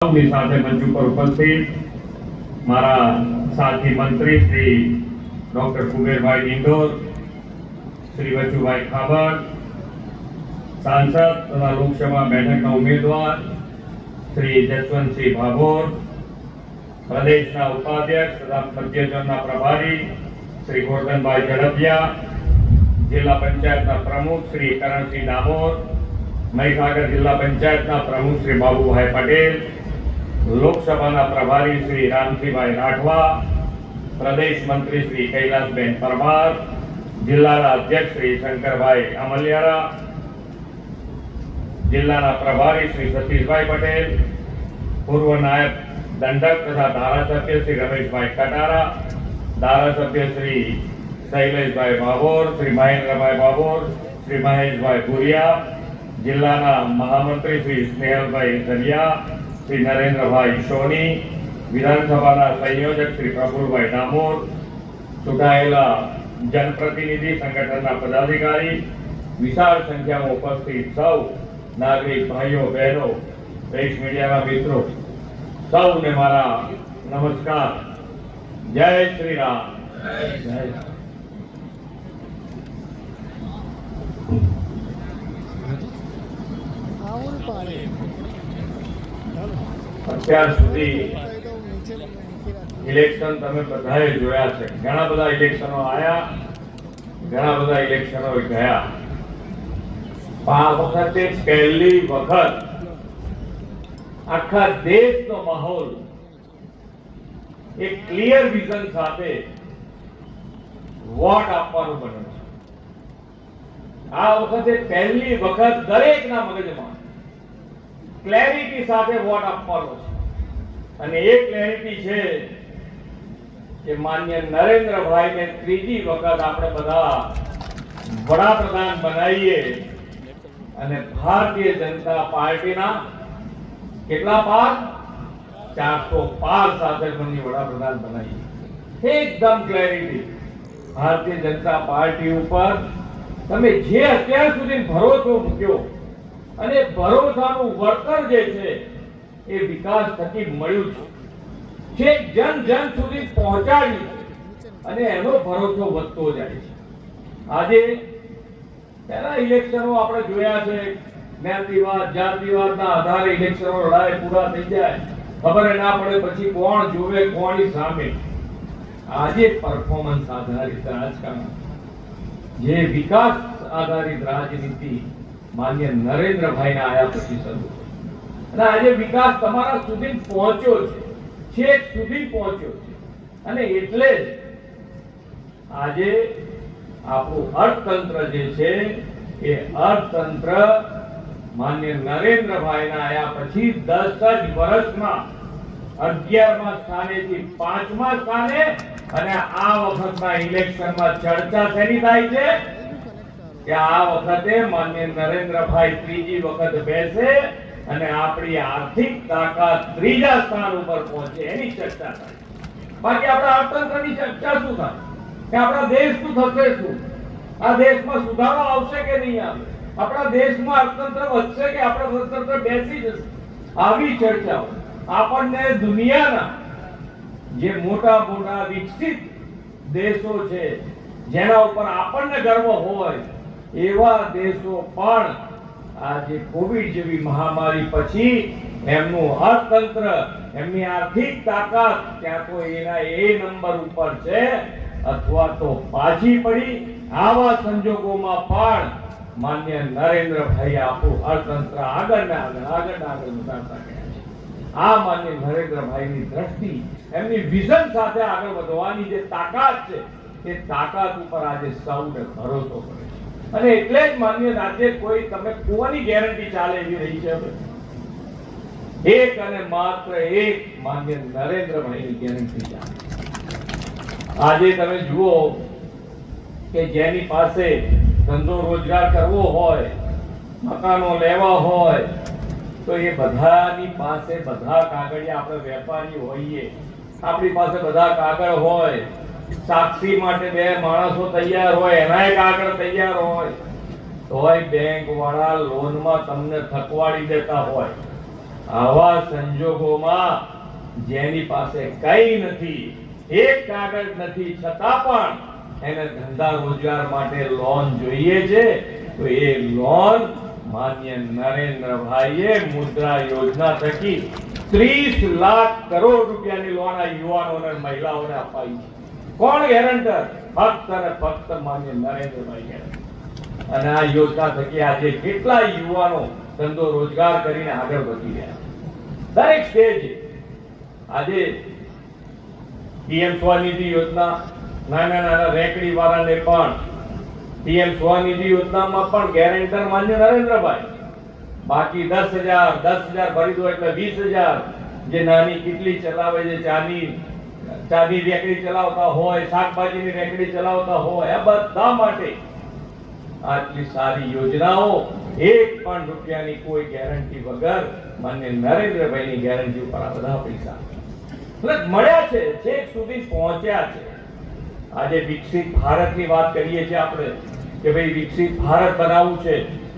ની સાથે મંચ ઉપર ઉપસ્થિત મારા સાથી મંત્રી શ્રી ડોક્ટર કુબેરભાઈ ડિંડોર, શ્રી વચુભાઈ ખાબર, સાંસદ તથા લોકસભા બેઠકના ઉમેદવાર શ્રી જસવંતસિંહ ભાભોર, પ્રદેશના ઉપાધ્યક્ષ તથા મધ્યઝોનના પ્રભારી શ્રી ગોરધનભાઈ ઝડપિયા, જિલ્લા પંચાયતના પ્રમુખ શ્રી કરણસિંહ ડામોર, મહીસાગર જિલ્લા પંચાયતના પ્રમુખ શ્રી બાબુભાઈ પટેલ, લોકસભાના પ્રભારી શ્રી રામસિંહભાઈ રાઠવા, પ્રદેશ મંત્રી શ્રી કૈલાસબેન પરમાર, જિલ્લાના અધ્યક્ષ શ્રી શંકરભાઈ અમલિયારા, જિલ્લાના પ્રભારી શ્રી સતીશભાઈ પટેલ, પૂર્વ નાયબ દંડક તથા ધારાસભ્ય શ્રી રમેશભાઈ કટારા, ધારાસભ્ય શ્રી શૈલેષભાઈ ભાભોર, શ્રી મહેન્દ્રભાઈ ભાભોર, શ્રી મહેશભાઈ ભુરિયા, જિલ્લાના મહામંત્રી શ્રી સ્નેહલભાઈ ધલિયા, શ્રી નરેન્દ્રભાઈ સોની, વિધાનસભાના સંયોજક શ્રી પ્રફુલભાઈ ડામોર, ચૂંટાયેલા જનપ્રતિનિધિ સંગઠનના પદાધિકારી, વિશાળ સંખ્યામાં ઉપસ્થિત સૌ નાગરિક ભાઈઓ બહેનો, પ્રેસ મીડિયાના મિત્રો, સૌને મારા નમસ્કાર. જય શ્રી રામ. જય અત્યાર સુધી ઇલેક્શન તમે બધાએ જોયા છે. ઘણા બધા ઇલેક્શનો આયા, ઘણા બધા ઇલેક્શનો ગયા. આ વખતે પહેલી વખત આખા દેશનો માહોલ એક ક્લિયર વિઝન સાથે વોટ આપવાનું બન્યો છે. આ વખતે પહેલી વખત દરેકના મગજમાં ક્લેરિટી સાથે વોટ આપવાનો છે. અને એ ક્લેરિટી છે કે માન્ય નરેન્દ્રભાઈને ત્રીજી વખત આપણે બધા વડાપ્રધાન બનાવીએ અને ભારતીય જનતા પાર્ટીના કેટલા પાર 400 પાર સાથે મને વડાપ્રધાન બનાવીએ. એકદમ ક્લેરિટી. ભારતીય જનતા પાર્ટી ઉપર તમે જે અત્યાર સુધી ભરોસો મૂક્યો અને ભરોસાનું વળતર જે છે એ વિકાસ થકી મળ્યું છે, જન જન સુધી પહોંચાડ્યું છે અને એનો ભરોસો વધતો જાય છે. આજે પહેલા ઇલેક્શનો આપણે જોયા છે, જ્ઞાતિવાદ જાતિવાદના આધારે ઇલેક્શનો લડાઈ પૂરા થઈ જાય, ખબર ના પડે પછી કોણ જોવે કોની સામે. આજે પરફોર્મન્સ આધારિત રાજકારણ, જે વિકાસ આધારિત રાજનીતિ માન્ય નરેન્દ્રભાઈના આયા પછી શરૂ અને આજે વિકાસ તમારા સુધી પહોંચ્યો છે, છેક સુધી પહોંચ્યો છે. અને એટલે જ આજે આપણું અર્થતંત્ર જે છે એ અર્થતંત્ર માન્ય નરેન્દ્રભાઈના આયા પછી 10 જ વર્ષમાં 11મા સ્થાનેથી 5મા સ્થાને. અને આ વખતના ઇલેક્શનમાં ચર્ચા શેની થાય છે કે આ વખતે માન્ય નરેન્દ્રભાઈ ત્રીજી વખત બેસે અને આપણી આર્થિક તાકાત ત્રીજા સ્થાન ઉપર પહોંચે એની ચર્ચા થાય. બાકી આપણા અર્થતંત્રની ચર્ચા શું થાય કે આપણા દેશનું થશે શું, આ દેશમાં સુધારો આવશે કે નહીં આવે, આપણા દેશમાં અર્થતંત્ર વધશે કે આપણું અર્થતંત્ર બેસી જશે. આવી ચર્ચાઓ આપણને દુનિયાના જે મોટા મોટા વિકસિત દેશો છે જેના ઉપર આપણને ગર્વ હોય એવા દેશો પણ આજે કોવિડ જેવી મહામારી પછી એમનું અર્થતંત્ર, એમની આર્થિક તાકાત ક્યાં તો એના એ નંબર ઉપર છે અથવા તો પાછી પડી. આવા સંજોગોમાં પણ માન્ય નરેન્દ્રભાઈ આપણું અર્થતંત્ર આગળ વધારતા ગયા છે. આ માન્ય નરેન્દ્રભાઈની દ્રષ્ટિ, એમની વિઝન સાથે આગળ વધવાની જે તાકાત છે એ તાકાત ઉપર આજે સૌને ભરોસો કરે છે. અને એટલે જ માન્ય આજે કોઈ તમે કોની ગેરંટી ચાલે એવી રહી છે, એક અને માત્ર એક માન્ય નરેન્દ્રભાઈની ગેરંટી ચાલે. આજે તમે જુઓ કે જેની પાસે ધંધો રોજગાર કરવો હોય, મકાનો લેવા હોય તો એ બધાની પાસે બધા કાગળિયા, આપણે વેપારી હોઈએ આપણી પાસે બધા કાગળ હોય, સાક્ષી માટે 2 માણસો તૈયાર હોય, એનાય કાગળ તૈયાર હોય, તોય બેંક વાળા લોનમાં તમને થકવાડી દેતા હોય. આવા સંજોગોમાં જેની પાસે કંઈ નથી, એક કાગળ નથી, છતાં પણ એને ધંધા રોજગાર માટે લોન જોઈએ છે, તો એ લોન માન્ય નરેન્દ્રભાઈએ મુદ્રા યોજના થકી 30 લાખ કરોડ રૂપિયાની લોન આ યુવાનોને અને મહિલાઓને અપાઈ છે. કોણ ગેરંટર? ફક્ત અને ફક્ત માન્ય નરેન્દ્રભાઈ ગેરંટર. અને આ યોજના થકી આજે કેટલા યુવાનો ધંધો રોજગાર કરીને આગળ વધી રહ્યા છે. દરેક સ્ટેજ આજે પીએમ સ્વનિધિ યોજના, નાના નાના રેકડી વાળાને પણ પીએમ સ્વનિધિ યોજનામાં પણ ગેરંટર માન્ય નરેન્દ્રભાઈ. બાકી 10,000 ભરી દો એટલે 20,000. જે નાની કિટલી ચલાવે છે, ચાની રેકડી ચલાવતા હોય, શાકભાજીની રેકડી ચલાવતા હોય, આ બધા માટે આટલી સારી યોજનાઓ, એક પણ રૂપિયાની કોઈ ગેરંટી વગર માન્ય નરેન્દ્રભાઈની ગેરંટી ઉપર આ બધા પૈસા મળ્યા છે, છેક સુધી પહોંચ્યા છે. આજે વિકસિત ભારતની વાત કરીએ છીએ આપણે કે ભાઈ વિકસિત ભારત બનાવવું છે.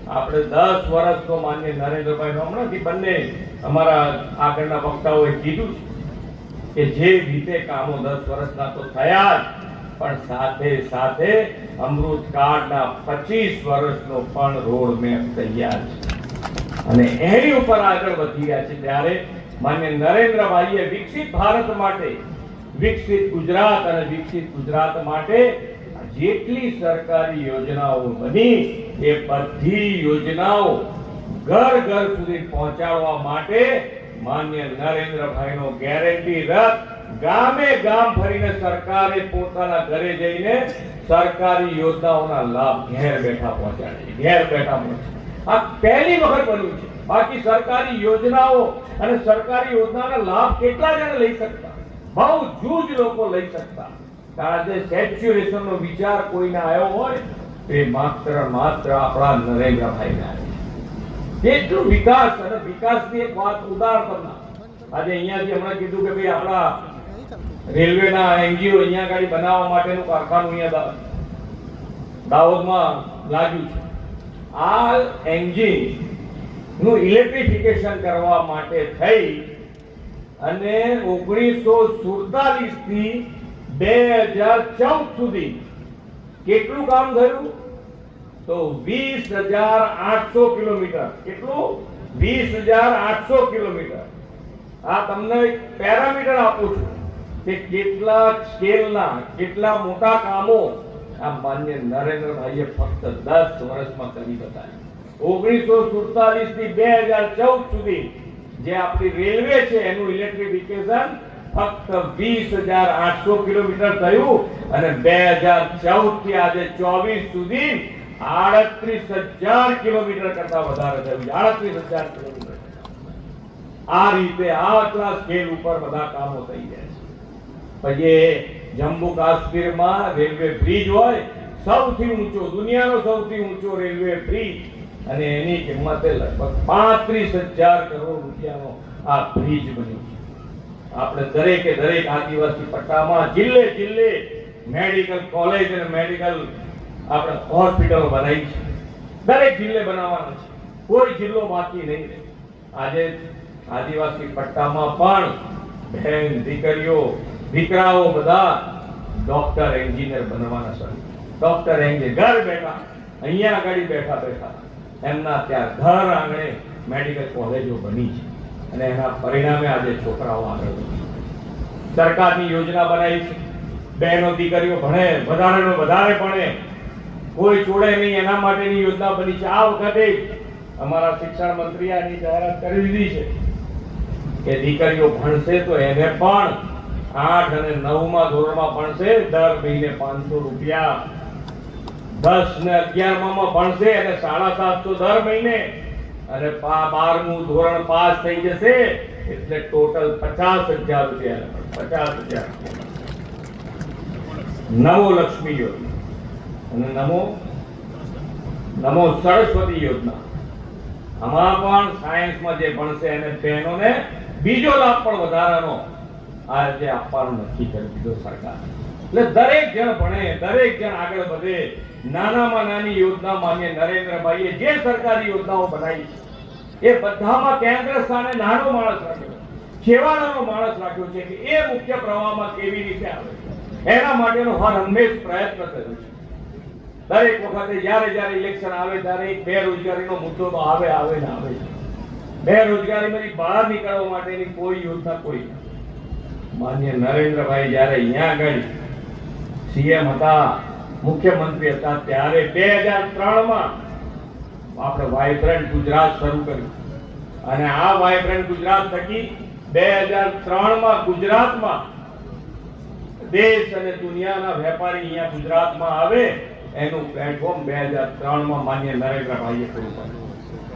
આપણે 10 વર્ષનો માન્ય નરેન્દ્રભાઈ હમણાંથી બંને અમારા આગળના વક્તાઓએ કીધું છે કે જે રીતે કામો 10 વર્ષના તો થયા જ, પણ સાથે સાથે અમૃતકાળના 25 વર્ષનો પણ રોડ મેપ તૈયાર છે અને એની ઉપર આગળ વધી રહ્યા છે. ત્યારે માન્ય નરેન્દ્રભાઈએ વિકસિત ભારત માટે, વિકસિત ગુજરાત અને વિકસિત ગુજરાત માટે જેટલી સરકારી યોજનાઓ બની એ બધી યોજનાઓ ઘર ઘર સુધી પહોંચાડવા માટે માન્ય નરેન્દ્રભાઈનો ગેરંટી રથ ગામે ગામ ફરીને સરકારે પોતાના ઘરે જઈને સરકારી યોજનાઓના લાભ ઘેર બેઠા પહોંચાડે છે. ઘેર બેઠા પહોંચાડે. આ પહેલી વખત બન્યું છે. બાકી સરકારી યોજનાઓ અને સરકારી યોજનાના લાભ કેટલા જણ લઈ શકતા? બહુ જૂજ લોકો લઈ શકતા. આજે સેચ્યુરેશનનો વિચાર કોઈને આવ્યો હોય તો એ માત્ર આપણા નરેન્દ્રભાઈને આવ્યો. કેટલું વિકાસ અને વિકાસની એક વાત ઉદાહરણ. આજે અહીંયાથી હમણાં કીધું કે ભાઈ આપણા રેલવેના એનજીઓ અહીંયા ગાડી બનાવવા માટેનું કારખાનું અહીંયા દાહોદમાં લાગ્યું છે. આ એન્જિન નું ઇલેક્ટ્રિફિકેશન કરવા માટે થઈ અને 1947 થી 2014 સુધી કેટલું કામ થયું? તો 20,800 કિલોમીટર. કેટલું? 20,800 કિલોમીટર. આ તમને એક પેરામીટર આપું છું કે કેટલા સ્કેલના, કેટલા મોટા કામો આ માન્ય નરેન્દ્રભાઈએ ફક્ત 10 વર્ષમાં કરી બતાવ્યા. 1947 થી 2014 સુધી જે આપણી રેલવે છે એનું ઇલેક્ટ્રિફિકેશન ફક્ત 20,800 કિલોમીટર થયું અને 2014 થી આજે 24 સુધી 38,000 કિલોમીટર કરતા વધારે થયું. 38,000 કિલોમીટર. આ રીતે આટલા સ્કેલ ઉપર બધા કામો થઈ જાય છે. પછી જમ્મુ કાશ્મીરમાં રેલવે બ્રિજ હોય, સૌથી ઊંચો, દુનિયાનો સૌથી ઊંચો રેલવે બ્રિજ, અને એની કિંમતે લગભગ 35,000 કરોડ રૂપિયાનો આ બ્રિજ બન્યું છે. આપણે દરેકે દરેક આદિવાસી પટ્ટામાં જિલ્લે જિલ્લે મેડિકલ કોલેજ અને મેડિકલ આપણે હોસ્પિટલો બનાવી છે. દરેક જિલ્લે બનાવવાના છે. કોઈ જિલ્લો બાકી નહીં રહે. આજે આદિવાસી પટ્ટામાં પણ બહેન, દીકરીઓ, દીકરાઓ બધા ડોક્ટર, એન્જિનિયર બનવાના છે. ડોક્ટર, એન્જિનિયર ઘર બેઠા, અહીંયા આગળ બેઠા એમના ત્યાં ઘર આંગણે મેડિકલ કોલેજો બની છે અને એના પરિણામે આજે છોકરાઓ આગળ વધી. સરકારની યોજના બનાવી છે. બહેનો, દીકરીઓ ભણે, વધારે ભણે, કોઈ છોડે નહીં, એના માટેની યોજના બની છે. આ વખતે અમારા શિક્ષણ મંત્રીએ આની જાહેરાત કરી દીધી છે કે દીકરીઓ ભણશે તો એને પણ 8 અને 9મા ધોરણમાં ભણશે દર મહિને 500 રૂપિયા, 10 ને 11માં ભણશે અને 750 દર મહિને, અને 12મું ધોરણ પાસ થઈ જશે એટલે ટોટલ 50,000 રૂપિયા. 50,000. નમો લક્ષ્મી યોજના અને નમો સરસ્વતી યોજના. આમાં પણ સાયન્સમાં જે ભણશે એને બહેનોને બીજો લાભ પણ વધારાનો આજે આપવાનું નક્કી કરી દીધો સરકાર. એટલે દરેક જણ ભણે, દરેક જણ આગળ વધે. નાનામાં નાની યોજના માન્ય નરેન્દ્રભાઈએ જે સરકારી યોજનાઓ બનાવી છે એ બધામાં કેન્દ્ર સ્થાને નાનો માણસ રાખ્યો, છેવાડાનો માણસ રાખ્યો છે કે એ મુખ્ય પ્રવાહમાં કેવી રીતે આવે એના માટેનો હર હંમેશ પ્રયત્ન કર્યો છે. દરેક વખતે જ્યારે ઇલેક્શન આવે ત્યારે એક બેરોજગારીનો મુદ્દો તો આવે ને આવે છે. બેરોજગારીમાંથી બહાર નીકળવા માટેની કોઈ યોજના કોઈ નથી. માન્ય નરેન્દ્રભાઈ જ્યારે અહીંયા આગળ સીએમ હતા, મુખ્યમંત્રી હતા, ત્યારે 2003માં આપણે વાઇબ્રન્ટ ગુજરાત શરૂ કર્યું અને આ વાઇબ્રન્ટ ગુજરાત થકી 2003માં ગુજરાતમાં દેશ અને દુનિયાના વેપારી અહીંયા ગુજરાતમાં આવે એનું પ્લેટફોર્મ 2003માં માન્ય નરેન્દ્રભાઈએ પૂરું કર્યું.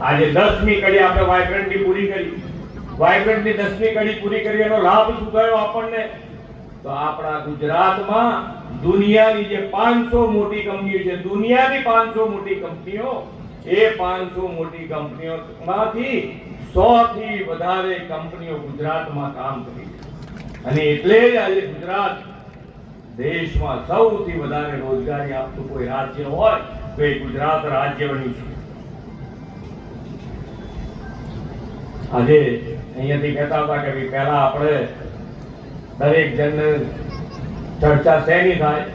આજે 10મી કડી આપણે વાઇબ્રન્ટની પૂરી કરી. વાઇબ્રન્ટની 10મી કડી પૂરી કરી એનો લાભ શું થયો આપણને? તો આપણા ગુજરાતમાં દુનિયાની જે 500 મોટી કંપનીઓ છે, દુનિયાની 500 મોટી કંપનીઓ, એ 500 મોટી કંપનીઓમાંથી 100 થી વધારે કંપનીઓ ગુજરાતમાં કામ કરી છે. અને એટલે જ આજે ગુજરાત દેશમાં સૌથી વધારે રોજગારી આપતું કોઈ રાજ્ય હોય તો એ ગુજરાત રાજ્ય બન્યું છે. આજે અહીંયાથી કહેતા હતા કે ભાઈ પહેલા આપણે દરેક જણને ચર્ચા શેની થાય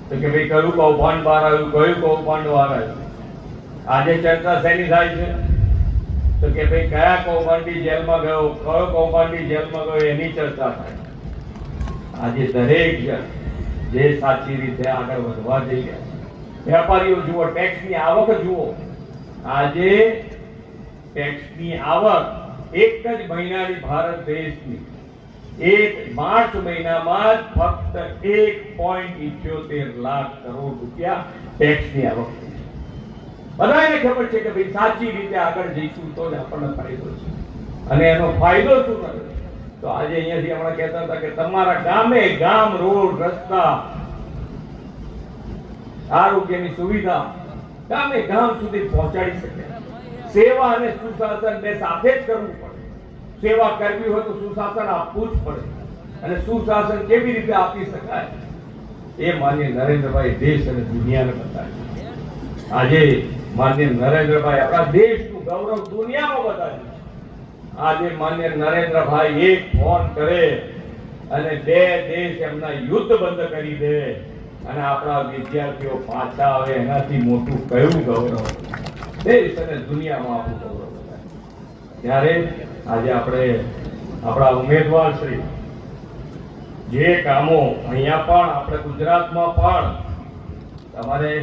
તો કે ભાઈ કયું કૌભાંડ બહાર આવ્યું, કયું કૌભાંડ બહાર આવ્યું. આજે ચર્ચા શેની થાય છે તો કે ભાઈ કયા કૌભાંડી જેલમાં ગયો, કયો કૌભાંડી જેલમાં ગયો એની ચર્ચા થાય. આજે દરેક જણ જે સાચી રીતે આગળ વધવા જઈ રહ્યા છે. વેપારીઓ જુઓ, ટેક્સની આવક જુઓ. આજે ટેક્સની આવક એક જ મહિનાની ભારત દેશની એક માર્ચ મહિનામાં જ ફક્ત 1.78 લાખ કરોડ રૂપિયા ટેક્સની આવક થઈ છે. બધાને ખબર છે કે ભાઈ સાચી રીતે આગળ જઈશું તો જ આપણને ફાયદો છે. અને એનો ફાયદો શું થયો? તો આજે અહીંયાથી હમણાં કહેતા હતા કે તમારા ગામે ગામ રોડ રસ્તા આરોગ્યની સુવિધા ગામે ગામ સુધી પહોંચાડી શકે. સેવા અને સુશાસન બે સાથે જ કરવું પડે. સેવા કરવી હોય તો સુશાસન આપવું જ પડે. અને સુશાસન કેવી રીતે આપી શકાય એ માન્ય નરેન્દ્રભાઈ દેશ અને દુનિયાને બતાવ્યું. આજે માન્ય નરેન્દ્રભાઈ આપણા દેશનું ગૌરવ દુનિયામાં બતાવ્યું છે. આજે માન્ય નરેન્દ્રભાઈ એક ફોન કરે અને 2 દેશ એમના યુદ્ધ બંધ કરી દે અને આપણા વિદ્યાર્થીઓ પાછા આવે એનાથી મોટું કયું ગૌરવ? દેશ અને દુનિયામાં આપણું ગૌરવ બતાવે. ત્યારે આજે આપણે આપણા ઉમેદવાર શ્રી જે કામો અહીંયા પણ આપણે ગુજરાતમાં પણ તમારે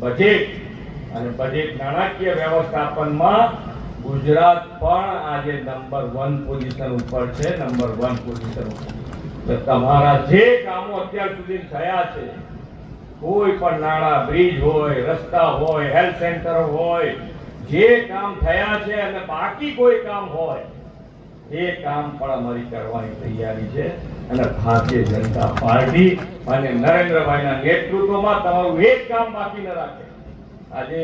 બજેટ અને બજેટ નાણાકીય વ્યવસ્થાપનમાં ગુજરાત પણ આજે નંબર 1 પોઝિશન ઉપર છે. નંબર 1 પોઝિશન ઉપર. તો તમારા જે કામો અત્યાર સુધી થયા છે, કોઈ પણ નાળા, બ્રિજ હોય, રસ્તા હોય, હેલ્થ સેન્ટર હોય, જે કામ થયા છે અને બાકી કોઈ કામ હોય એ કામ પણ અમારી કરવાની તૈયારી છે. અને ભારતીય જનતા પાર્ટી અને નરેન્દ્રભાઈના નેતૃત્વમાં તમારું એક કામ બાકી ન રાખે. આજે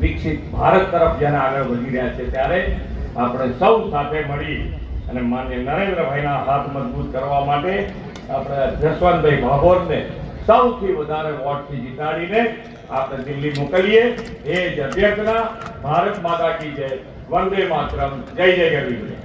વિકસિત ભારત તરફ જેને આગળ વધી રહ્યા છે ત્યારે આપણે સૌ સાથે મળી અને માન્ય નરેન્દ્રભાઈના હાથ મજબૂત કરવા માટે આપણે જસવંતભાઈ ભાભોરને સૌથી વધારે વોટથી જીતાડીને આપણે દિલ્હી મોકલીએ. એ જ અભ્યર્થના. ભારત માતા કી જય. વંદે માતરમ. જય જય ગરવી.